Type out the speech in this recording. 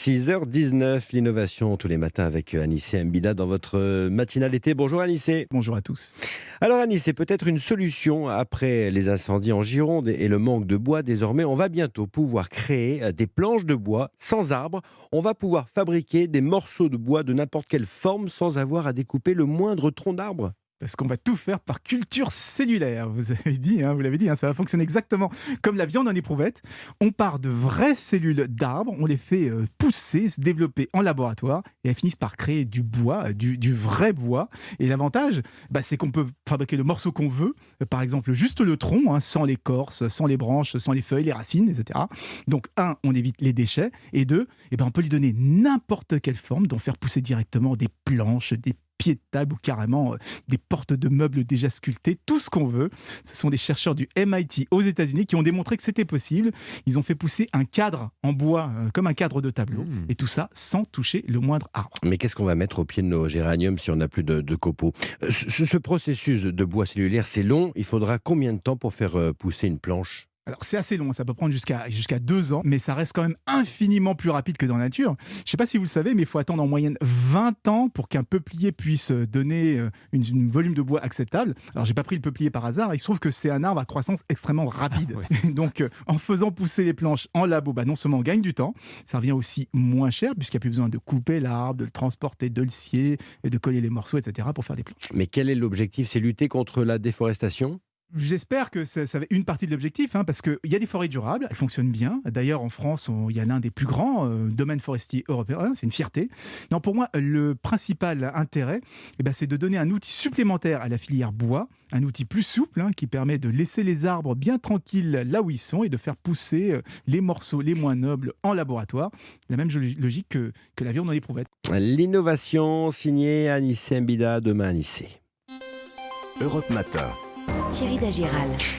6h19, l'innovation tous les matins avec Anissé Mbida dans votre matinale été. Bonjour Anissé. Bonjour à tous. Alors Anissé, peut-être une solution après les incendies en Gironde et le manque de bois. Désormais, on va bientôt pouvoir créer des planches de bois sans arbres. On va pouvoir fabriquer des morceaux de bois de n'importe quelle forme sans avoir à découper le moindre tronc d'arbre. Parce qu'on va tout faire par culture cellulaire. Vous l'avez dit, ça va fonctionner exactement comme la viande en éprouvette. On part de vraies cellules d'arbres, on les fait pousser, se développer en laboratoire et elles finissent par créer du bois, du vrai bois. Et l'avantage, c'est qu'on peut fabriquer le morceau qu'on veut, par exemple juste le tronc, sans l'écorce, sans les branches, sans les feuilles, les racines, etc. Donc on évite les déchets et deux, on peut lui donner n'importe quelle forme, dont faire pousser directement des planches, des pieds de table ou carrément des portes de meubles déjà sculptées, tout ce qu'on veut. Ce sont des chercheurs du MIT aux États-Unis qui ont démontré que c'était possible. Ils ont fait pousser un cadre en bois, comme un cadre de tableau, et tout ça sans toucher le moindre arbre. Mais qu'est-ce qu'on va mettre au pied de nos géraniums si on n'a plus de copeaux? Ce processus de bois cellulaire, c'est long. Il faudra combien de temps pour faire pousser une planche? Alors c'est assez long, ça peut prendre jusqu'à 2 ans, mais ça reste quand même infiniment plus rapide que dans la nature. Je ne sais pas si vous le savez, mais il faut attendre en moyenne 20 ans pour qu'un peuplier puisse donner une volume de bois acceptable. Alors j'ai pas pris le peuplier par hasard, il se trouve que c'est un arbre à croissance extrêmement rapide. Donc en faisant pousser les planches en labo, non seulement on gagne du temps, ça revient aussi moins cher puisqu'il n'y a plus besoin de couper l'arbre, de le transporter, de le scier, et de coller les morceaux, etc. pour faire des planches. Mais quel est l'objectif? C'est lutter contre la déforestation? J'espère que ça va une partie de l'objectif, parce qu'il y a des forêts durables, elles fonctionnent bien. D'ailleurs, en France, il y a l'un des plus grands domaines forestiers européens, c'est une fierté. Non, pour moi, le principal intérêt, c'est de donner un outil supplémentaire à la filière bois, un outil plus souple qui permet de laisser les arbres bien tranquilles là où ils sont et de faire pousser les morceaux les moins nobles en laboratoire. La même logique que la viande en éprouvette. L'innovation signée Anissé Mbida, demain Anissé. Europe Matin. Thierry Dagiral.